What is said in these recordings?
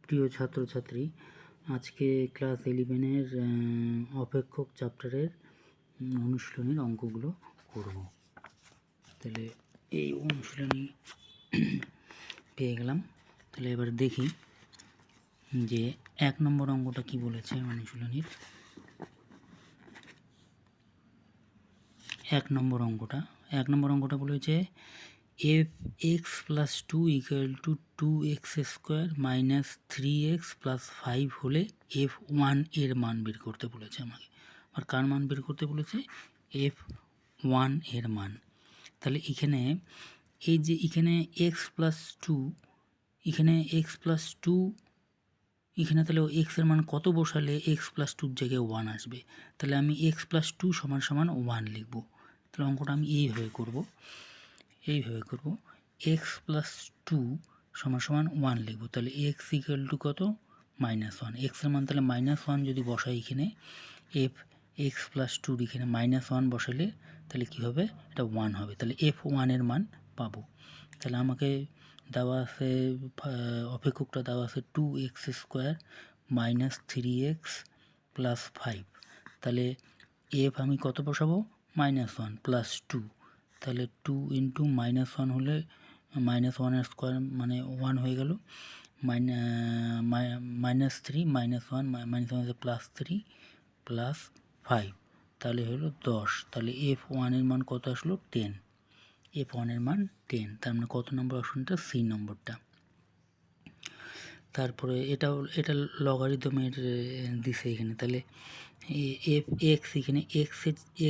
প্রিয় ছাত্রছাত্রী, আজকে ক্লাস 11-এর অপেক্ষক চ্যাপ্টারের অনুশীলনীর অঙ্কগুলো করব। তাহলে এই অনুশীলনী পেয়ে গেলাম। তাহলে এবার দেখি যে 1 নম্বর অঙ্কটা কি বলেছে অনুশীলনীর। 1 নম্বর অঙ্কটা বলেছে f x plus 2 equal to 2x square minus 3x plus 5 হলে f1 এর মান বের করতে বলেছে আমাকে। আর কার মান বের করতে বলেছে? f1 এর মান। তাহলে এখানে এই যে এখানে x plus 2, এখানে x plus 2, এখানে তাহলে x এর মান কত বসালে x plus 2 এর জায়গায় 1 আসবে? তাহলে আমি x plus 2 সমান সমান 1 লিখব। তাহলে অঙ্কটা আমি এইভাবে করব, x প্লাস 2 সমান সমান 1 লিখব। তাহলে x ইকুয়াল টু কত? -1। x এর মান তাহলে -1 যদি বসাই এখানে, f x প্লাস 2 এখানে -1 বসালে তাহলে কি হবে? এটা 1 হবে। তাহলে f1 এর মান পাবো। তাহলে আমাকে দেওয়া আছে, অপেক্ষকটা দেওয়া আছে 2x square minus 3x plus 5। তাহলে f আমি কত বসাবো? -1 প্লাস 2। তাহলে 2 ইন্টু -1 হলে -1 স্কোয়ার মানে 1 হয়ে গেল, -3 -1 প্লাস 3 প্লাস 5, তাহলে হলো 10। তাহলে f1 এর মান কত আসলো? 10। f1 এর মান 10। তার মানে কত নম্বর অপশনটা? সি নম্বরটা। তারপরে এটা লগারিদমের দিছে এখানে। তাহলে এফ এক্স, এখানে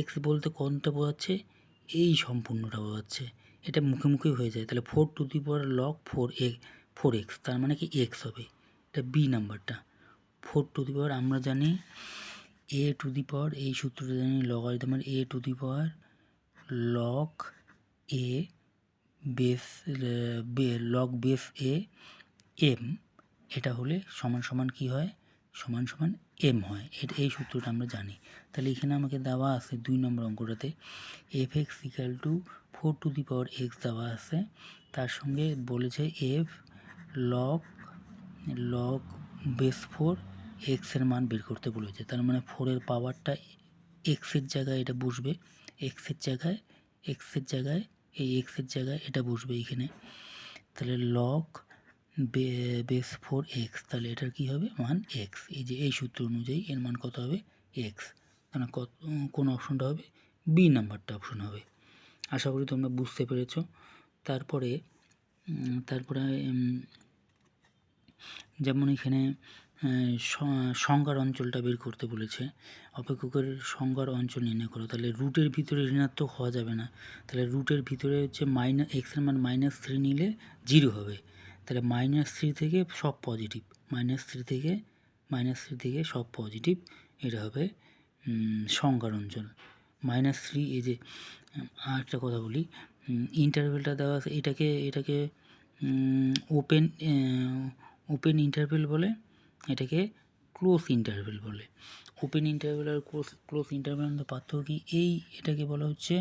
এক্স বলতে কোনটা বোঝাচ্ছে? এই সম্পূর্ণটা বোঝাচ্ছে। এটা মুখে মুখেই হয়ে যায়। তাহলে 4 to the power log 4x, তার মানে কি এক্স হবে। এটা বি নাম্বারটা। 4 টু দি পাওয়ার আমরা জানি এ টু দি পাওয়ার, এই সূত্রটা জানি লগারিদমের a to the power log a log base a m, এটা হলে সমান সমান কি হয়? সমান সমান এম হয়। এই সূত্রটা আমরা জানি। তাহলে এখানে আমাকে দেওয়া আছে 2 নম্বর অঙ্কটাতে f x equal to 4 to the power x দেওয়া আছে, তার সঙ্গে বলেছে এফ লগ বেস 4 এক্সের মান বের করতে বলেছে। তার মানে 4-এর পাওয়ারটা এক্সের জায়গায় এটা বসবে, এক্সের জায়গায় এই এক্সের জায়গায় এটা বসবে এখানে। তাহলে লগ বেস 4x, তাহলে এটার কি হবে? মান x। এই যে এই সূত্র অনুযায়ী এর মান কত হবে? x। তাহলে কোন অপশনটা হবে? বি নাম্বারটা অপশন হবে। আশা করি তোমরা বুঝতে পেরেছো। তারপরে যেমন এখানে সংজ্ঞার অঞ্চলটা বের করতে বলেছে। অপেক্ষকের সংজ্ঞার অঞ্চল নির্ণয় করো। তাহলে রুটের ভিতরে ঋণাত্মক হওয়া যাবে না। তাহলে রুটের ভিতরে হচ্ছে এক্সের মান -3 নিলে 0 হবে। তাহলে -3 থেকে সব পজিটিভ, -3 থেকে সব পজিটিভ, এটা হবে সংজ্ঞার অঞ্চল। -3, এই যে আরেকটা কথা বলি, ইন্টারভেলটা দেওয়া আছে, এটাকে ওপেন ইন্টারভেল বলে, এটাকে ক্লোজ ইন্টারভেল বলে। ওপেন ইন্টারভেল আর ক্লোজ ইন্টারভেল মধ্যে পার্থক্য কি? এটাকে বলা হচ্ছে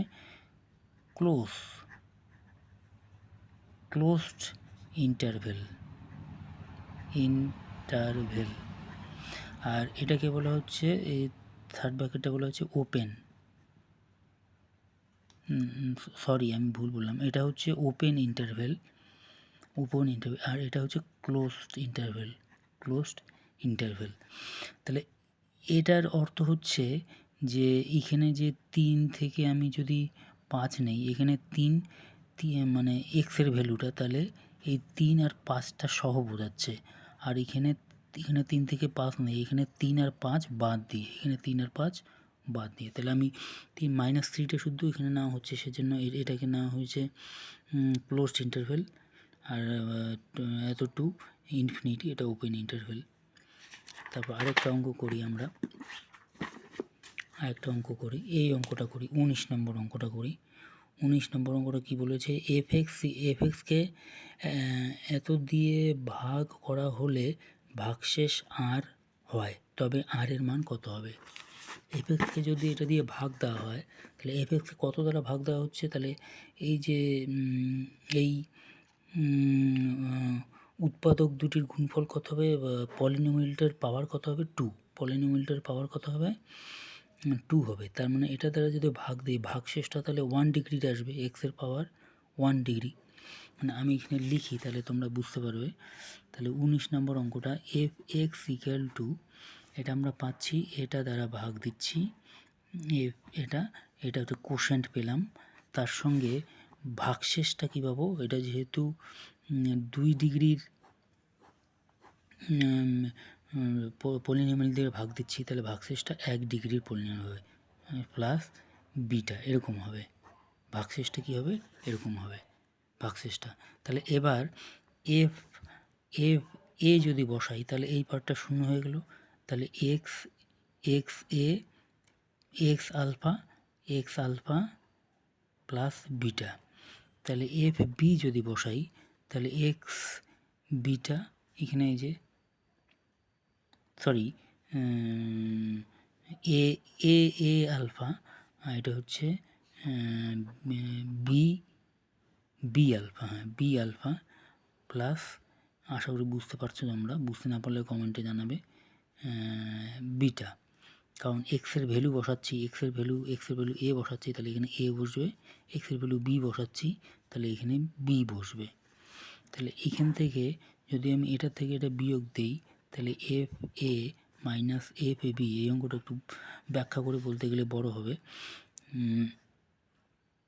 ক্লোজড ইন্টারভেল, আর এটাকে বলা হচ্ছে, এই থার্ড ব্র্যাকেটটা বলা হচ্ছে ওপেন, সরি আমি ভুল বললাম, এটা হচ্ছে ওপেন ইন্টারভেল, আর এটা হচ্ছে ক্লোজড ইন্টারভেল। তাহলে এটার অর্থ হচ্ছে যে এখানে যে 3 থেকে আমি যদি 5 নেই, এখানে 3 মানে এক্সের ভ্যালুটা, তাহলে এই 3 আর 5টা সহ বোঝাচ্ছে। আর এখানে 3 থেকে 5 নেই, এখানে 3 আর 5 বাদ দিয়ে, তাহলে আমি -3টা শুদ্ধ এখানে নেওয়া হচ্ছে, সেজন্য এটাকে নেওয়া হয়েছে ক্লোজড ইন্টারভেল। আর এত টু ইনফিনিটি, এটা ওপেন ইন্টারভেল। তারপর আরেকটা অঙ্ক করি আমরা, এই অঙ্কটা করি, 19 নম্বর অঙ্কটা করি। 19 নম্বর অঙ্কটা কী বলেছে? এফএক্সকে এত দিয়ে ভাগ করা হলে ভাগশেষ আর হয়, তবে আর এর মান কত হবে? এফএক্সকে যদি এটা দিয়ে ভাগ দেওয়া হয়, তাহলে এফএক্সকে কত দ্বারা ভাগ দেওয়া হচ্ছে? তাহলে এই যে এই উৎপাদক দুটির গুণফল কত হবে, পলিনোমিয়ালটার পাওয়ার কত হবে 2, পলিনোমিয়ালটার পাওয়ার কত হবে 2 হবে। তার মানে এটা দ্বারা যদি ভাগ দিই, ভাগশেষটা তাহলে 1 ডিগ্রিতে আসবে, এক্সের পাওয়ার 1 ডিগ্রি। মানে আমি এখানে লিখি তাহলে তোমরা বুঝতে পারবে। তাহলে 19 নম্বর অঙ্কটা এফ এক্স ইকুয়াল টু, এটা আমরা পাচ্ছি, এটা দ্বারা ভাগ দিচ্ছি এফ, এটা একটা কোশেন্ট পেলাম, তার সঙ্গে ভাগশেষটা কী পাবো, এটা যেহেতু 2 ডিগ্রির পলিনোমিয়াল দিয়ে ভাগ দিচ্ছি, তাহলে ভাগশেষটা 1 ডিগ্রির পলিনোমিয়াল হবে, প্লাস বিটা এরকম হবে, ভাগশেষটা কী হবে এরকম হবে ভাগশেষটা। তাহলে এবার এফ এফ এ যদি বসাই তাহলে এই পার্টটা শূন্য হয়ে গেল, তাহলে এক্স এক্স এ এক্স আলফা প্লাস বিটা। তাহলে এফ বি যদি বসাই তাহলে এক্স বিটা, এখানে এই যে সরি এ এ এ আলফা, এটা হচ্ছে বি বি আলফা, হ্যাঁ বি আলফা প্লাস, আশা করি বুঝতে পারছো তোমরা, বুঝতে না পারলে কমেন্টে জানাবে, বিটা। কারণ এক্সের ভ্যালু বসাচ্ছি, এক্সের ভ্যালু এ বসাচ্ছি, তাহলে এখানে এ বসবে, এক্সের ভ্যালু বি বসাচ্ছি তাহলে এখানে বি বসবে। তাহলে এখান থেকে যদি আমি এটার থেকে এটা বিয়োগ দিই তাহলে F A minus F A B, এই অঙ্কটা একটু ব্যাখ্যা করে বলতে গেলে বড় হবে,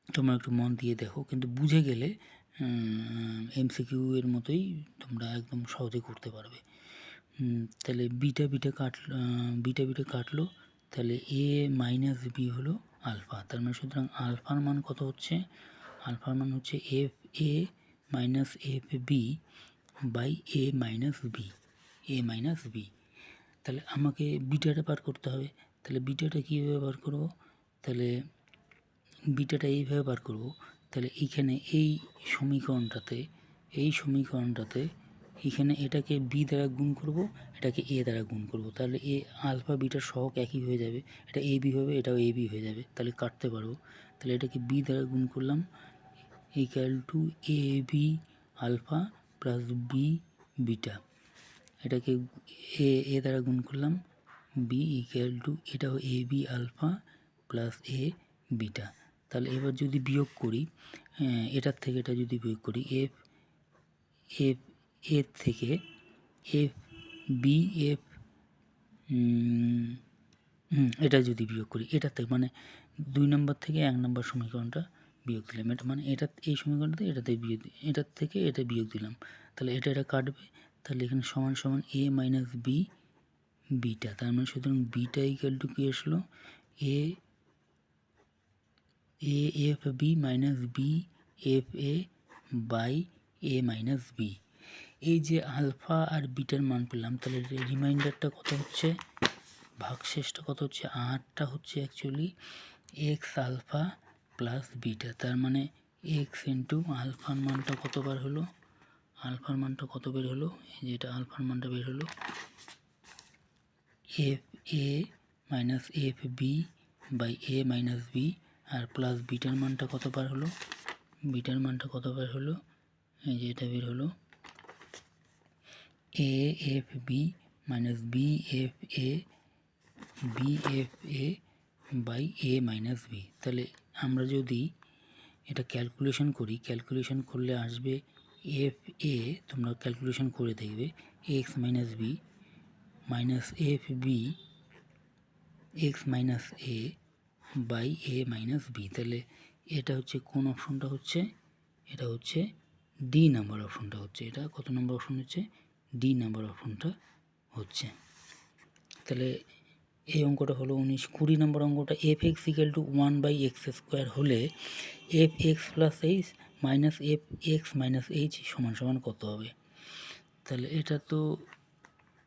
তোমরা একটু মন দিয়ে দেখো, কিন্তু বুঝে গেলে এমসিকিউ এর মতোই তোমরা একদম সহজে করতে পারবে। তাহলে বিটা বিটা কাটলো, তাহলে এ মাইনাস বি হলো আলফা, তার মানে সুতরাং আলফার মান কত হচ্ছে, আলফার মান হচ্ছে F A minus F B by A minus B. তাহলে আমাকে বিটাটা বার করতে হবে, তাহলে বিটাটা কীভাবে বার করব, তাহলে বিটাটা এইভাবে বার করব, তাহলে এইখানে এই সমীকরণটাতে এখানে এটাকে বি দ্বারা গুণ করব, এটাকে এ দ্বারা গুণ করব, তাহলে এ আলফা বিটার সহগ একই হয়ে যাবে, এটা এ বি হবে, এটাও এ বি হয়ে যাবে, তাহলে কাটতে পারবো। তাহলে এটাকে বি দ্বারা গুণ করলাম, equal to A B alpha plus B beta, এটাকে এ দ্বারা গুণ করলাম, বি ইকুয়াল টু এটাও A B alpha plus A beta. তাহলে এবার যদি বিয়োগ করি, এটার থেকে এটা যদি বিয়োগ করি, এফ এফ এর থেকে এফ বি এফ এটা যদি বিয়োগ করি এটার থেকে, মানে 2 নম্বর থেকে 1 নম্বর সমীকরণটা বিয়োগ দিলাম, এটা মানে এই সমীকরণটা এটাতে বিয়োগ, এটার থেকে এটা বিয়োগ দিলাম, তাহলে এটা কাটবে, তাহলে এখানে সমান সমান এ মাইনাস বি বিটা, তার মানে সুতরাং বিটা ইকুয়াল টু কী আসলো, A F B minus B F A by A minus B. এই যে আলফা আর বিটার মান পেলাম, তাহলে রিমাইন্ডারটা কত হচ্ছে, ভাগশেষটা কত হচ্ছে, আরটা হচ্ছে actually X alpha plus beta, তার মানে এক্স ইন্টু আলফার মানটা কতবার হলো, আলফার মানটা কত বের হলো, এই যে এটা আলফার মানটা বের হলো F A minus F B by A minus B, আর প্লাস বিটার মানটা কতবার হলো, বিটার মানটা কতবার হলো, এই যে এটা বের হলো A F B minus B F A by A minus B. তাহলে আমরা যদি এটা ক্যালকুলেশন করি, ক্যালকুলেশন করলে আসবে এফ এ, তোমরা ক্যালকুলেশন করে দেখবে, X minus B minus F B X minus A by A minus B. তাহলে এটা হচ্ছে কোন অপশনটা হচ্ছে, এটা হচ্ছে ডি নাম্বার অপশনটা হচ্ছে, এটা কত নম্বর অপশন হচ্ছে, ডি নাম্বার অপশনটা হচ্ছে। তাহলে এই অঙ্কটা হলো 20 নম্বর অঙ্কটা, F x equal to 1/x² হলে F x plus H minus F x minus H সমান সমান কত হবে। তাহলে এটা তো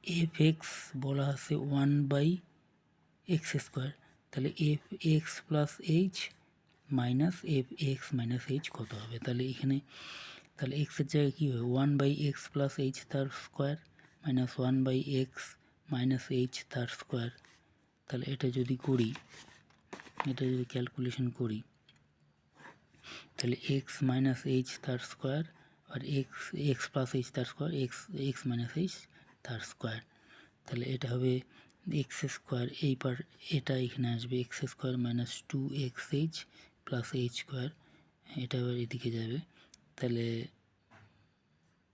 এফ এক্স বলা আছে 1/x², তাহলে F x plus H minus F x minus H কত হবে, তাহলে এখানে তাহলে এক্সের জায়গায় কী হবে 1/x প্লাস এইচ তার square minus 1/x minus H তার স্কোয়ার। তাহলে এটা যদি করি, এটা যদি ক্যালকুলেশন করি, তাহলে এক্স মাইনাস এইচ তার স্কোয়ার আর এক্স প্লাস এইচ তার স্কোয়ার এক্স মাইনাস এইচ তার স্কোয়ার, তাহলে এটা হবে এক্স স্কোয়ার, এটা এখানে আসবে x square minus 2xh plus H square, এটা আবার এদিকে যাবে, তাহলে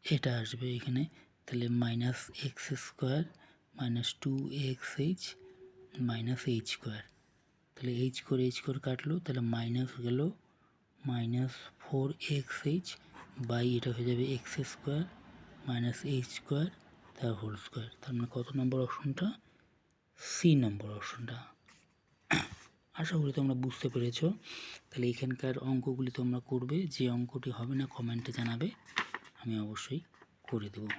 এটা আসবে এখানে, তাহলে minus x square minus 2xh minus H square, তাহলে এইচ করে কাটলো, তাহলে মাইনাস গেল মাইনাস 4xh বাই এটা হয়ে যাবে x square minus H square তার হোল স্কোয়ার। তার মানে কত নম্বর অপশনটা? সি নম্বর অপশনটা। আশা করি তোমরা বুঝতে পেরেছো। তাহলে এখানকার অঙ্কগুলি তোমরা করবে, যে অঙ্কটি হবে না কমেন্টে জানাবে, আমি অবশ্যই করে দেবো।